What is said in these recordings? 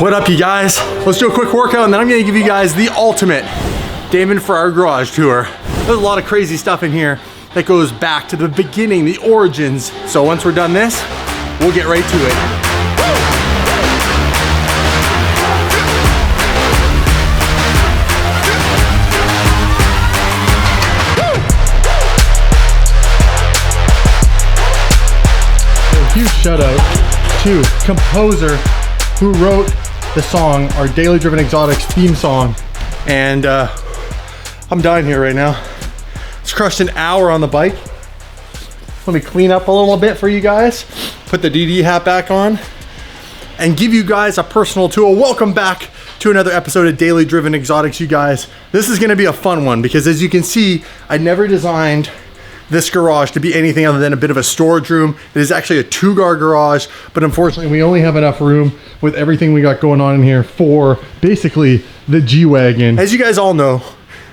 What up, you guys? Let's do a quick workout and then I'm gonna give you guys the ultimate Damon Ferrari garage tour. There's a lot of crazy stuff in here that goes back to the beginning, the origins. So once we're done this, we'll get right to it. A huge shout out to composer who wrote the song, our Daily Driven Exotics theme song. And I'm dying here right now. It's crushed an hour on the bike. Let me clean up a little bit for you guys, put the DD hat back on, and give you guys a personal tour. Welcome back to another episode of Daily Driven Exotics, you guys. This is gonna be a fun one because as you can see, I never designed this garage to be anything other than a bit of a storage room. It is actually a two-car garage, but unfortunately we only have enough room with everything we got going on in here for basically the G-Wagon. As you guys all know,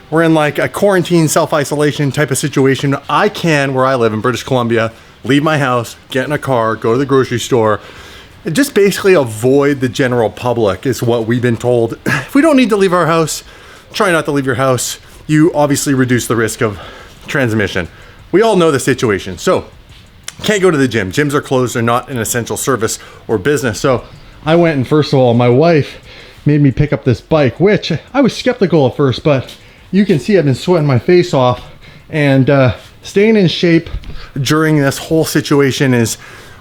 we're in like a quarantine self-isolation type of situation. I can, where I live in British Columbia, leave my house, get in a car, go to the grocery store, and just basically avoid the general public is what we've been told. If we don't need to leave our house, try not to leave your house. You obviously reduce the risk of transmission. We all know the situation. So can't go to the gym. Gyms are closed. They're not an essential service or business. So I went and first of all, my wife made me pick up this bike, which I was skeptical at first, but you can see I've been sweating my face off, and staying in shape during this whole situation is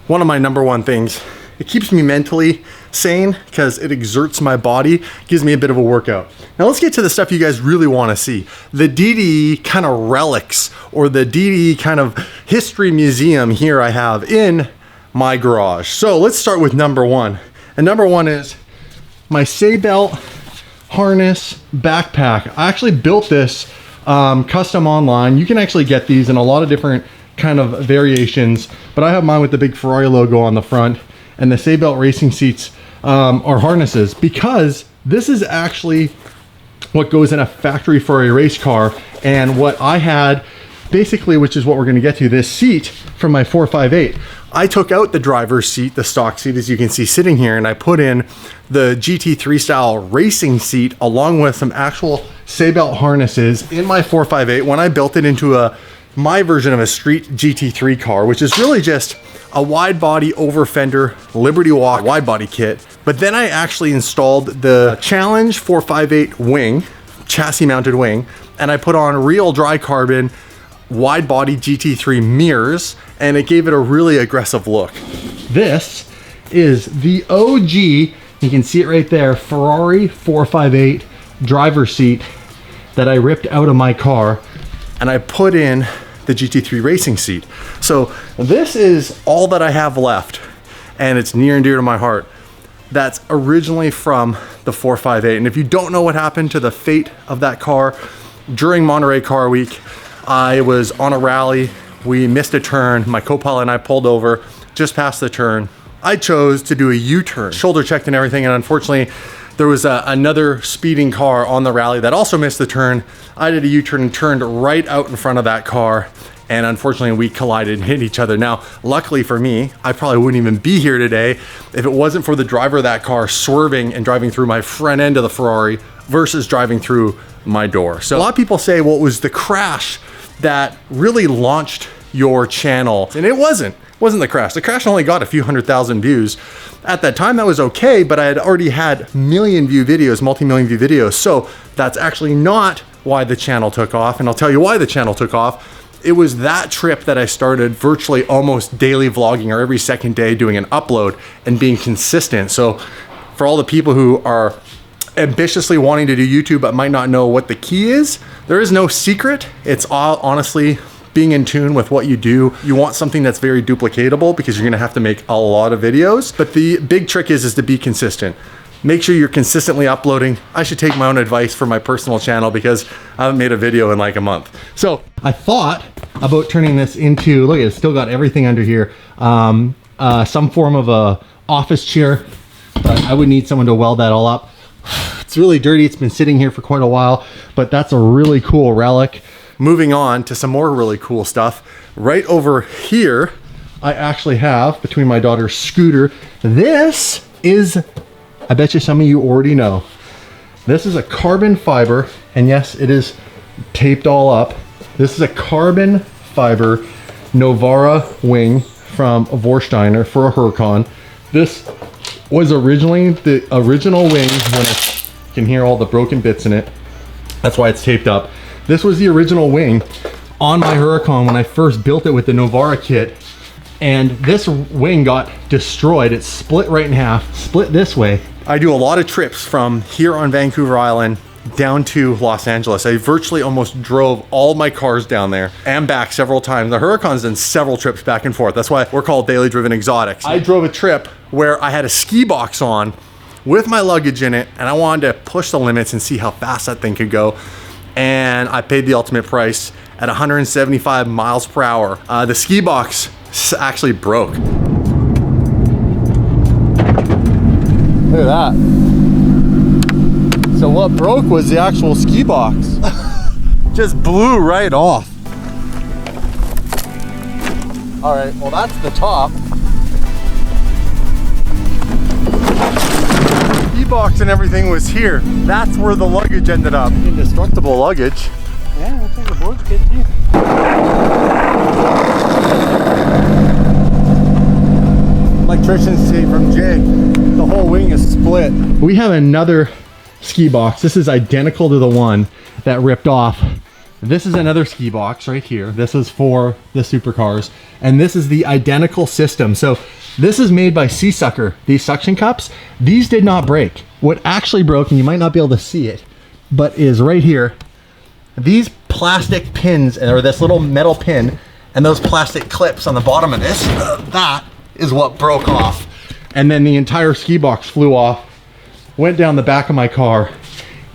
one of my number one things. It keeps me mentally sane because it exerts my body, gives me a bit of a workout. Now let's get to the stuff you guys really want to see. The DD kind of relics, or the DD kind of history museum here I have in my garage. So let's start with number one. And number one is my Seatbelt harness backpack. I actually built this custom online. You can actually get these in a lot of different kind of variations, but I have mine with the big Ferrari logo on the front, and the Seatbelt racing seats are harnesses, because this is actually what goes in a factory Ferrari race car. And what I had basically, which is what we're gonna get to, this seat from my 458. I took out the driver's seat, the stock seat, as you can see sitting here, and I put in the GT3 style racing seat along with some actual Seatbelt harnesses in my 458 when I built it into my version of a street GT3 car, which is really just a wide body over fender Liberty Walk wide body kit. But then I actually installed the Challenge 458 wing, chassis mounted wing, and I put on real dry carbon wide body GT3 mirrors, and it gave it a really aggressive look. This is the OG, you can see it right there, Ferrari 458 driver's seat that I ripped out of my car, and I put in the GT3 racing seat. So this is all that I have left, and it's near and dear to my heart. That's originally from the 458. And if you don't know what happened to the fate of that car, during Monterey Car Week, I was on a rally. We missed a turn. My co-pilot and I pulled over just past the turn. I chose to do a U-turn, shoulder checked and everything, and unfortunately there was another speeding car on the rally that also missed the turn. I did a U-turn and turned right out in front of that car, and unfortunately we collided and hit each other. Now, luckily for me, I probably wouldn't even be here today if it wasn't for the driver of that car swerving and driving through my front end of the Ferrari versus driving through my door. So a lot of people say, well, it was the crash that really launched your channel, and it wasn't the crash. The crash only got a few 100,000 views. At that time, that was okay, but I had already had million view videos, multi-million view videos. So that's actually not why the channel took off. And I'll tell you why the channel took off. It was that trip that I started virtually almost daily vlogging, or every second day doing an upload and being consistent. So for all the people who are ambitiously wanting to do YouTube but might not know what the key is, there is no secret. It's all honestly being in tune with what you do. You want something that's very duplicatable because you're gonna have to make a lot of videos. But the big trick is to be consistent. Make sure you're consistently uploading. I should take my own advice for my personal channel because I haven't made a video in like a month. So I thought about turning this into, look, it's still got everything under here. Some form of a office chair, but I would need someone to weld that all up. It's really dirty. It's been sitting here for quite a while, but that's a really cool relic. Moving on to some more really cool stuff. Right over here, I actually have, between my daughter's scooter, this is I bet you some of you already know. This is a carbon fiber, and yes, it is taped all up. This is a carbon fiber Novara wing from Vorsteiner for a Huracan. This was originally the original wing when you can hear all the broken bits in it. That's why it's taped up. This was the original wing on my Huracan when I first built it with the Novara kit. And this wing got destroyed. It split right in half, split this way. I do a lot of trips from here on Vancouver Island down to Los Angeles. I virtually almost drove all my cars down there and back several times. The Huracan's done several trips back and forth. That's why we're called Daily Driven Exotics. I drove a trip where I had a ski box on with my luggage in it, and I wanted to push the limits and see how fast that thing could go. And I paid the ultimate price at 175 miles per hour. The ski box actually broke. Look at that. So what broke was the actual ski box. Just blew right off. All right, well that's the top. Ski box and everything was here. That's where the luggage ended up. Indestructible luggage. Yeah, looks like the board's good too. Electrician's tape from Jay. The whole wing is split. We have another ski box. This is identical to the one that ripped off. This is another ski box right here. This is for the supercars, and this is the identical system. So this is made by Sea Sucker. These suction cups, these did not break. What actually broke, and you might not be able to see it, but is right here. These plastic pins, or this little metal pin, and those plastic clips on the bottom of this, that is what broke off. And then the entire ski box flew off, went down the back of my car,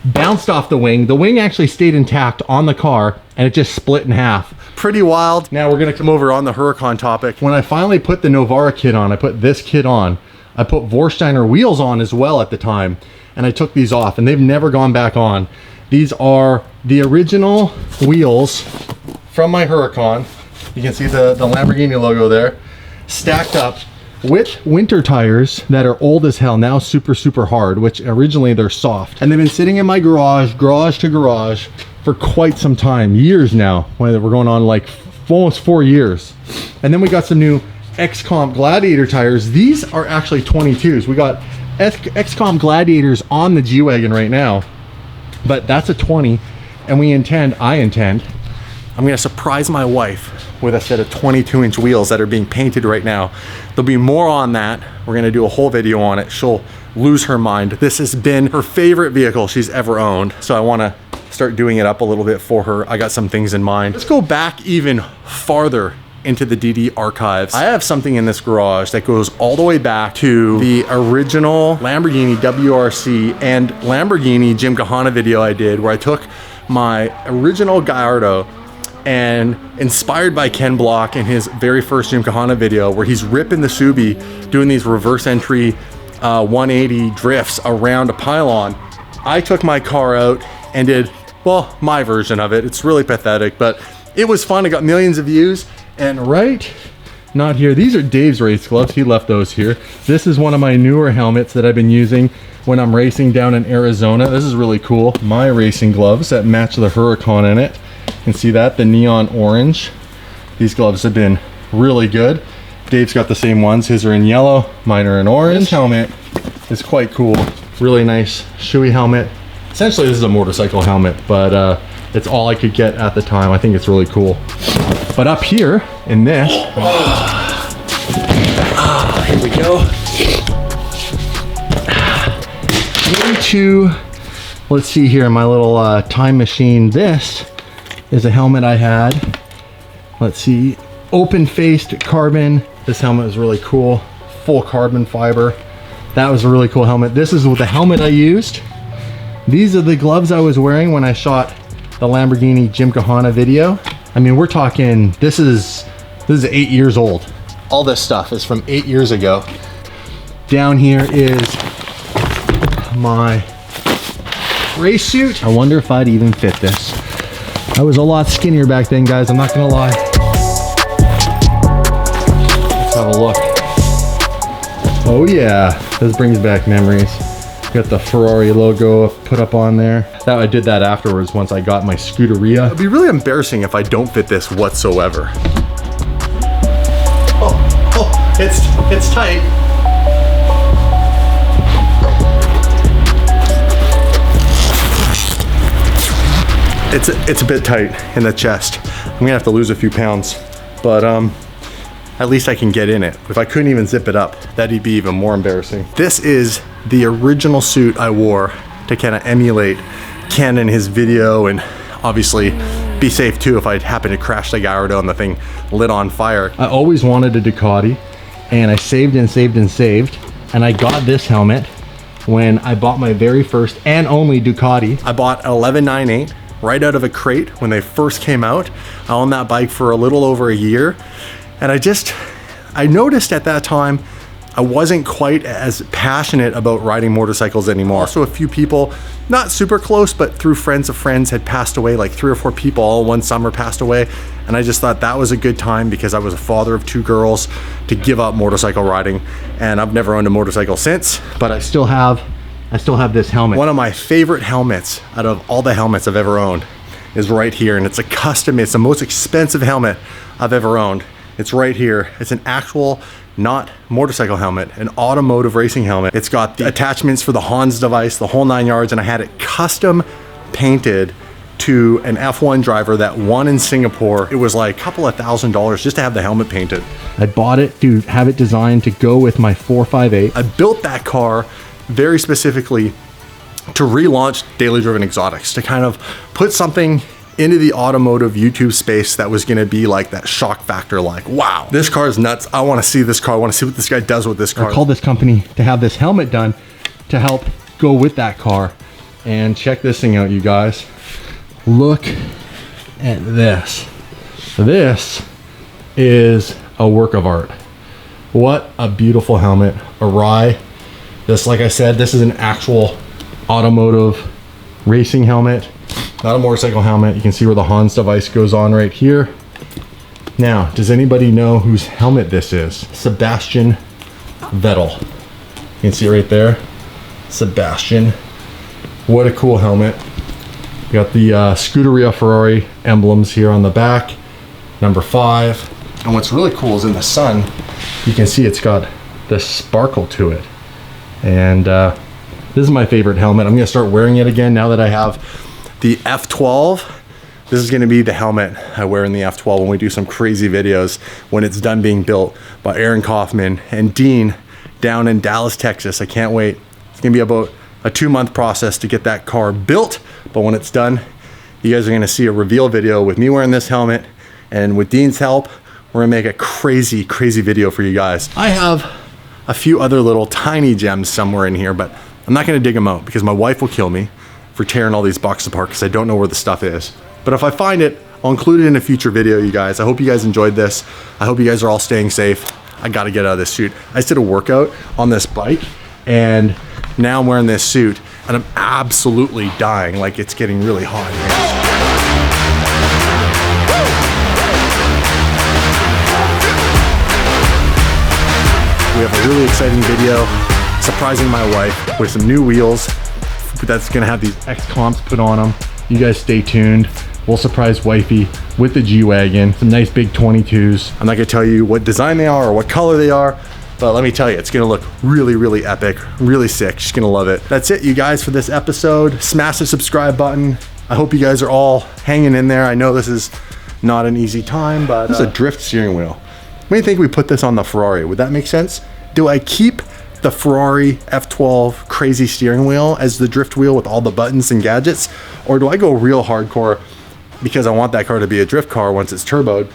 bounced off the wing. The wing actually stayed intact on the car, and it just split in half. Pretty wild. Now we're gonna come over on the Huracan topic. When I finally put the Novara kit on, I put this kit on. I put Vorsteiner wheels on as well at the time, and I took these off, and they've never gone back on. These are the original wheels from my Huracan. You can see the Lamborghini logo there, stacked up with winter tires that are old as hell, now super hard, which originally they're soft. And they've been sitting in my garage to garage, for quite some time, years now. We're going on like almost 4 years. And then we got some new XComp Gladiator tires. These are actually 22s. We got XComp Gladiators on the G-Wagon right now, but that's a 20. And I intend, I'm gonna surprise my wife with a set of 22-inch wheels that are being painted right now. There'll be more on that. We're gonna do a whole video on it. She'll lose her mind. This has been her favorite vehicle she's ever owned, so I wanna start doing it up a little bit for her. I got some things in mind. Let's go back even farther into the DD archives. I have something in this garage that goes all the way back to the original Lamborghini WRC and Lamborghini Jim Kahana video I did, where I took my original Gallardo, and inspired by Ken Block in his very first Jim Kahana video, where he's ripping the Subi, doing these reverse entry 180 drifts around a pylon. I took my car out and did, well, my version of it. It's really pathetic, but it was fun. It got millions of views. And right, not here, these are Dave's race gloves. He left those here. This is one of my newer helmets that I've been using when I'm racing down in Arizona. This is really cool. My racing gloves that match the Huracan in it. You can see that, the neon orange. These gloves have been really good. Dave's got the same ones. His are in yellow, mine are in orange. This helmet is quite cool. Really nice shoey helmet. Essentially, this is a motorcycle helmet, but it's all I could get at the time. I think it's really cool. But up here in this, here we go. Into, let's see here, my little time machine. This is a helmet I had. Let's see, open-faced carbon. This helmet is really cool. Full carbon fiber. That was a really cool helmet. This is the helmet I used. These are the gloves I was wearing when I shot the Lamborghini Jim Kahana video. I mean, we're talking, this is 8 years old. All this stuff is from 8 years ago. Down here is my race suit. I wonder if I'd even fit this. I was a lot skinnier back then, guys, I'm not gonna lie. Let's have a look. Oh yeah, this brings back memories. Got the Ferrari logo put up on there. That I did that afterwards once I got my Scuderia. It'd be really embarrassing if I don't fit this whatsoever. Oh, it's tight. It's a bit tight in the chest. I'm gonna have to lose a few pounds, but at least I can get in it. If I couldn't even zip it up, that'd be even more embarrassing. This is the original suit I wore to kind of emulate Ken in his video, and obviously be safe too if I happen to crash the Gallardo and the thing lit on fire. I always wanted a Ducati, and I saved and saved and saved, and I got this helmet when I bought my very first and only Ducati. I bought an 1198 right out of a crate when they first came out. I owned that bike for a little over a year, and I noticed at that time I wasn't quite as passionate about riding motorcycles anymore. Also, a few people, not super close, but through friends of friends, had passed away. Like 3 or 4 people all one summer passed away. And I just thought that was a good time, because I was a father of 2 girls, to give up motorcycle riding. And I've never owned a motorcycle since, but I still have this helmet. One of my favorite helmets out of all the helmets I've ever owned is right here. And it's a custom, it's the most expensive helmet I've ever owned. It's right here. It's an actual, not motorcycle helmet, an automotive racing helmet. It's got the attachments for the Hans device, the whole 9 yards, and I had it custom painted to an F1 driver that won in Singapore. It was like a couple of $1,000 just to have the helmet painted. I bought it to have it designed to go with my 458. I built that car very specifically to relaunch Daily Driven Exotics, to kind of put something into the automotive YouTube space that was gonna be like that shock factor, like, wow, this car is nuts. I wanna see this car. I wanna see what this guy does with this car. I called this company to have this helmet done to help go with that car. And check this thing out, you guys. Look at this. This is a work of art. What a beautiful helmet. A Rye. This, like I said, this is an actual automotive racing helmet. Not a motorcycle helmet. You can see where the Hans device goes on right here. Now, does anybody know whose helmet this is? Sebastian Vettel. You can see right there. Sebastian. What a cool helmet. You got the Scuderia Ferrari emblems here on the back. Number 5. And what's really cool is in the sun, you can see it's got this sparkle to it. And this is my favorite helmet. I'm gonna start wearing it again now that I have the F12. This is gonna be the helmet I wear in the F12 when we do some crazy videos when it's done being built by Aaron Kaufman and Dean down in Dallas, Texas. I can't wait. It's gonna be about a 2-month process to get that car built, but when it's done, you guys are gonna see a reveal video with me wearing this helmet, and with Dean's help, we're gonna make a crazy, crazy video for you guys. I have a few other little tiny gems somewhere in here, but I'm not gonna dig them out because my wife will kill me for tearing all these boxes apart because I don't know where the stuff is. But if I find it, I'll include it in a future video, you guys. I hope you guys enjoyed this. I hope you guys are all staying safe. I gotta get out of this suit. I just did a workout on this bike, and now I'm wearing this suit, and I'm absolutely dying. Like, it's getting really hot here. We have a really exciting video surprising my wife with some new wheels that's gonna have these X-Comps put on them. You guys stay tuned. We'll surprise wifey with the G-Wagon, some nice big 22s. I'm not gonna tell you what design they are or what color they are, but let me tell you, it's gonna look really, really epic, really sick. She's gonna love it. That's it, you guys, for this episode. Smash the subscribe button. I hope you guys are all hanging in there. I know this is not an easy time, but this is a drift steering wheel. What do you think we put this on the Ferrari? Would that make sense? Do I keep the Ferrari F12 crazy steering wheel as the drift wheel with all the buttons and gadgets? Or do I go real hardcore because I want that car to be a drift car once it's turboed?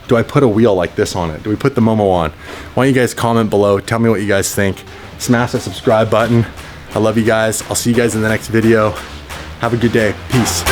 Do I put a wheel like this on it? Do we put the Momo on? Why don't you guys comment below? Tell me what you guys think. Smash the subscribe button. I love you guys. I'll see you guys in the next video. Have a good day. Peace.